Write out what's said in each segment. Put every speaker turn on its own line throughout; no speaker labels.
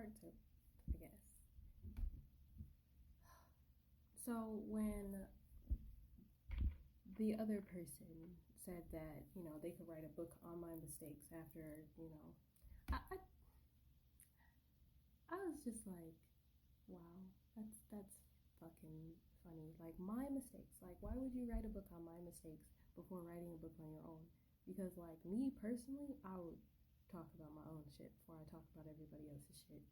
hard to, I guess. So when the other person said that, they could write a book on my mistakes after, I was just like, wow, that's fucking funny. Like, my mistakes. Like, why would you write a book on my mistakes before writing a book on your own? Because, like, me personally, I would talk about my own shit before I talk about everybody else's shit.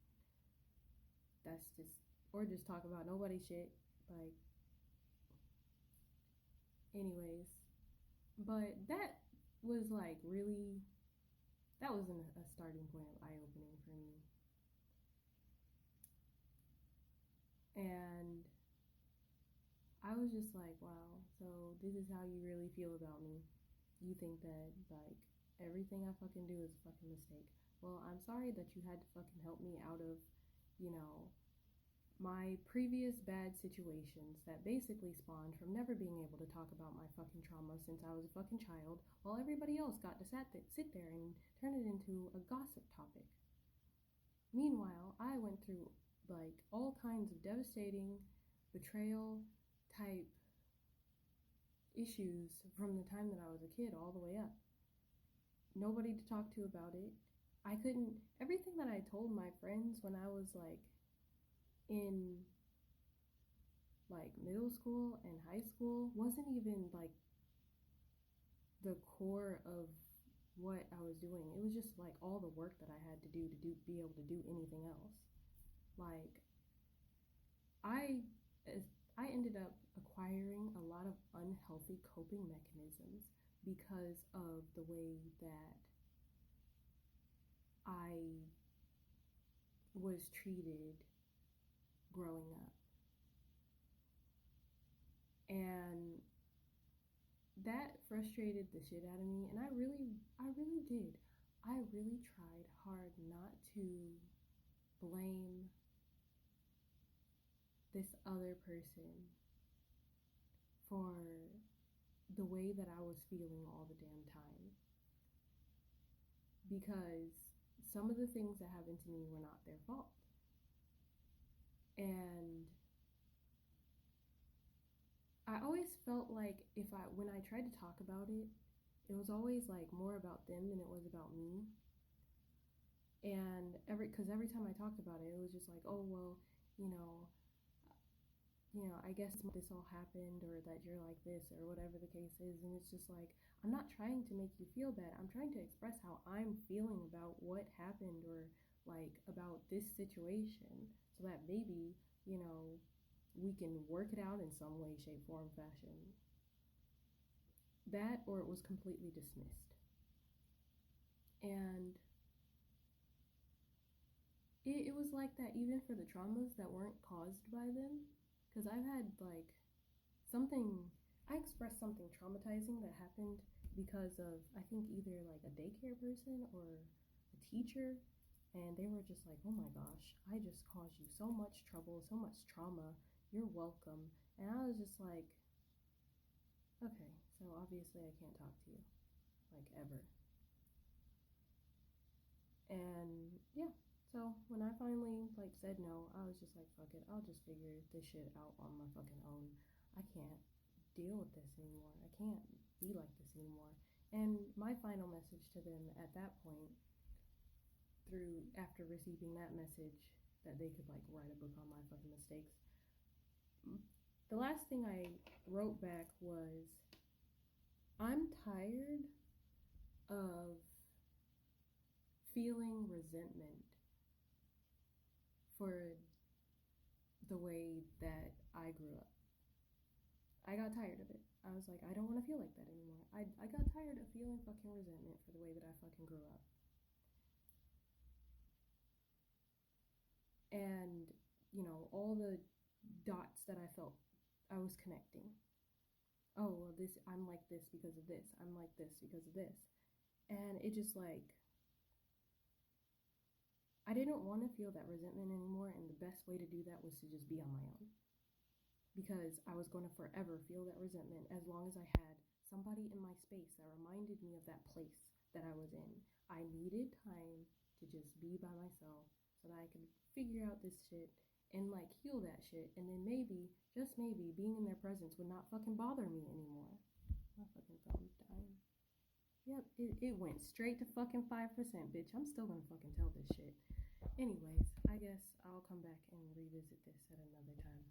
That's just, or just talk about nobody's shit. Like, anyways. But that was like really, that wasn't a starting point of eye opening for me. And I was just like, wow, so this is how you really feel about me. You think that, like, everything I fucking do is a fucking mistake. Well, I'm sorry that you had to fucking help me out of, you know, my previous bad situations that basically spawned from never being able to talk about my fucking trauma since I was a fucking child, while everybody else got to sit there and turn it into a gossip topic. Meanwhile, I went through like all kinds of devastating betrayal type issues from the time that I was a kid all the way up. Nobody to talk to about it. I couldn't, everything that I told my friends when I was like in like middle school and high school wasn't even like the core of what I was doing. It was just like all the work that I had to do be able to do anything else. Like I I ended up acquiring a lot of unhealthy coping mechanisms because of the way that I was treated growing up. And that frustrated the shit out of me, and I really did. I really tried hard not to blame this other person for the way that I was feeling all the damn time, because some of the things that happened to me were not their fault. And I always felt like when I tried to talk about it, it was always like more about them than it was about me. And every time I talked about it, it was just like, oh well, you know, I guess this all happened, or that you're like this, or whatever the case is. And it's just like, I'm not trying to make you feel bad. I'm trying to express how I'm feeling about what happened, or like about this situation, so that maybe, we can work it out in some way, shape, form, fashion. That, or it was completely dismissed. And it was like that even for the traumas that weren't caused by them. Because I've had like I expressed something traumatizing that happened because of, I think, either like a daycare person or a teacher. And they were just like, oh my gosh, I just caused you so much trouble, so much trauma. You're welcome. And I was just like, okay, so obviously I can't talk to you, like, ever. And yeah, so when I finally like said no, I was just like, fuck it, I'll just figure this shit out on my fucking own. I can't deal with this anymore. I can't be like this anymore. And my final message to them at that point, after receiving that message that they could like write a book on my fucking mistakes, the last thing I wrote back was, I'm tired of feeling resentment for the way that I grew up. I got tired of it. I was like, I don't want to feel like that anymore. I got tired of feeling fucking resentment for the way that I fucking grew up. And, all the dots that I felt I was connecting. Oh, well, I'm like this because of this. I'm like this because of this. And it just like, I didn't want to feel that resentment anymore, and the best way to do that was to just be on my own. Because I was going to forever feel that resentment as long as I had somebody in my space that reminded me of that place that I was in. I needed time to just be by myself so that I can figure out this shit and like heal that shit, and then maybe, just maybe, being in their presence would not fucking bother me anymore. My fucking thumb's dying. Yep, it went straight to fucking 5%, bitch. I'm still gonna fucking tell this shit. Anyways, I guess I'll come back and revisit this at another time.